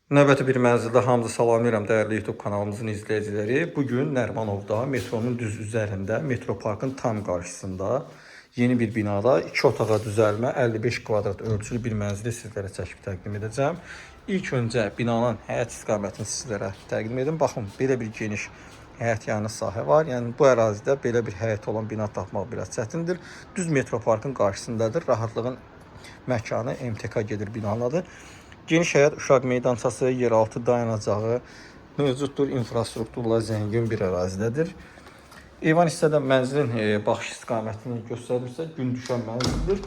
Növbəti bir mənzildə hamınızı salamlayıram dəyərli YouTube kanalımızın izləyiciləri. Bugün Nərimanovda metronun düz üzərində, metro parkın tam qarşısında yeni bir binada 2 otağa düzəlmə 55 kvadrat ölçülü bir mənzili sizlərə çəkib təqdim edəcəm. İlk öncə binanın həyət istiqamətini sizlərə təqdim edim. Baxın, belə bir geniş həyət yanı sahə var. Yəni bu ərazidə belə bir həyət olan bina tapmaq biraz çətindir. Düz metro parkın qarşısındadır. Rahatlığın məkanı MTK gedir binanın adı. Geniş həyət, uşaq meydançası, yeraltı dayanacağı mövcuddur. İnfrastrukturla zəngin bir ərazidədir. Eyvan hissədə mənzilin baxış istiqamətini göstərirsə, gün düşən mənzildir.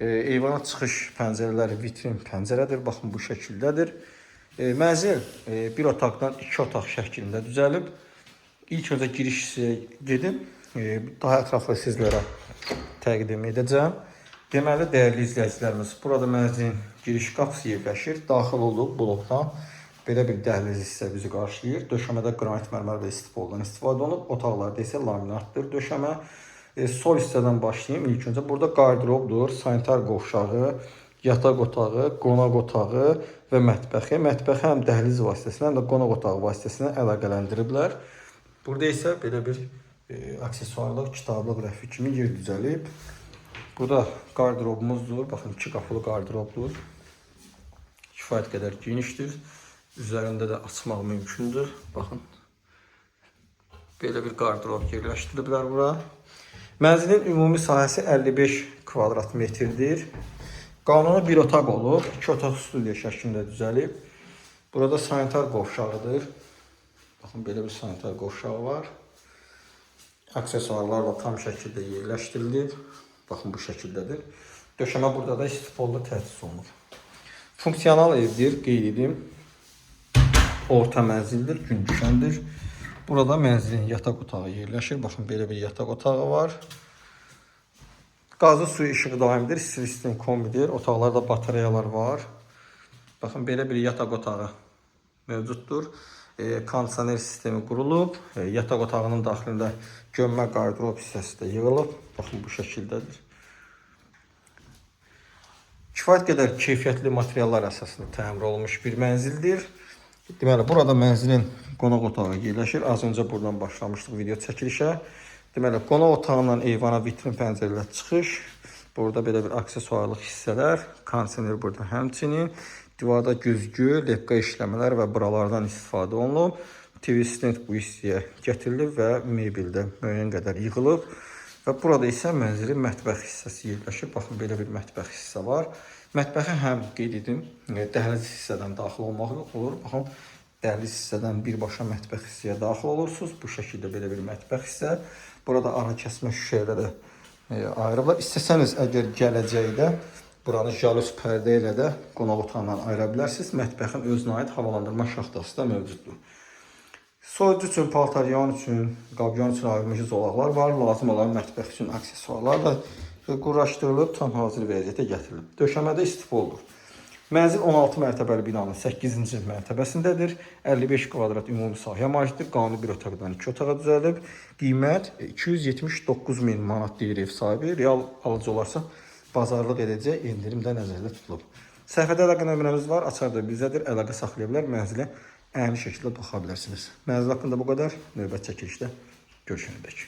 Eyvana çıxış pəncərələri vitrin pəncərədir. Baxın, bu şəkildədir. Mənzil bir otaqdan 2 otaq şəklində düzəlib. İlk öncə giriş hissəyə gedib, daha ətraflı sizlərə təqdim edəcəm. Deməli, dəyərli izləyicilərimiz, burada mənzilin giriş qapısı yerləşir. Daxil olub blokdan belə bir dəhliz hissə bizi qarşılayır. Döşəmədə qranit mərmər və istipoldan istifadə olunub. Otaqlarda isə laminatdır döşəmə. Sol hissədən başlayayım. İlk öncə burada qardırobdur, sanitar qovşağı, yataq otağı, qonaq otağı və mətbəxi. Mətbəxi həm dəhliz vasitəsilə, həm də qonaq otağı vasitəsilə əlaqələndiriblər. Burada isə belə bir aksesuarlıq, kitablıq rəfi kimi yer düzəlib. Burada qardırobumuzdur. Baxın, 2 qapılı qardırobdur. Kifayət qədər genişdir. Üzərində də açmaq mümkündür. Baxın. Belə bir qardırob yerləşdiriblər bura. Mənzilin ümumi sahəsi 55 kvadrat metrdir. Qanuni bir otaq olub. 2 otaq studiya şəklində düzəlib. Burada sanitar qovşağıdır. Baxın, belə bir sanitar qovşağı var. Aksesuarlarla tam şəkildə yerləşdirilib. Baxın, bu şəkildədir. Döşəmə burada da istipolda təchiz olunur. Funksional evdir, qeyd edim. Orta mənzildir, gün düşəndir. Burada mənzilin yataq otağı yerləşir. Baxın, belə bir yataq otağı var. Qazı suyu işığı daimdir, sistem kombidir. Otaqlarda batareyalar var. Baxın, belə bir yataq otağı mövcuddur. Kondisioner sistemi qurulub. Yataq otağının daxilində gömmə qardırob hissəsi də yığılıb. Baxın, bu şəkildədir. Kifayət qədər keyfiyyətli materiallar əsasında təmir olunmuş bir mənzildir. Deməli, burada mənzilin qonaq otağı yerləşir. Az öncə buradan başlamışdıq video çəkilişə. Deməli, qonaq otağından eyvana vitrin pəncərələ çıxış. Burada belə bir aksesuarlıq hissələr. Kondisioner burada həmçinin. Divarda güzgü, lepqa işləmələr və buralardan istifadə olunub. TV stand bu hissəyə gətirilib və mebeldə müəyyən qədər yığılıb. Və burada isə mənzilin mətbəx hissəsi yerləşir. Baxın, belə bir mətbəx hissə var. Mətbəxə həm qeyd edim, dəhliz hissədən daxil olmaq olur. Baxın, dəhliz hissədən birbaşa mətbəx hissəyə daxil olursunuz. Bu şəkildə belə bir mətbəx hissə. Burada ara kəsmə şüşəyə də ayrılır. İstəsəniz əgər gələcəkdə buranı jalüz pərdə ilə də qonaq otağından ayıra bilərsiniz. Mətbəxin özünə aid havalandırma şaxtası da mövcuddur. Soyucu üçün, paltaryan üçün, qabyan üçün ayrılmış zolaqlar var. Lazım olan mətbəx üçün aksesuarlar da quraşdırılıb, tam hazır vəziyyətə gətirilib. Döşəmədə istipoldur. Mənzil 16 mərtəbəli binanın 8-ci mərtəbəsindədir. 55 kvadrat ümumi sahəyə malikdir. Qanuni bir otaqdan 2 otağa düzəlib. Qiymət 279.000 manat deyir ev sahibi. Real alıcı olarsa bazarlıq edəcək endirimdə nəzərdə tutulub. Səhifədə əlaqə nömrəmiz var, açar da bizədir, əlaqə saxlaya bilər, mənzilə əyni şəkildə baxa bilərsiniz. Mənzil haqqında bu qədər, növbət çəkilişdə görüşənədək.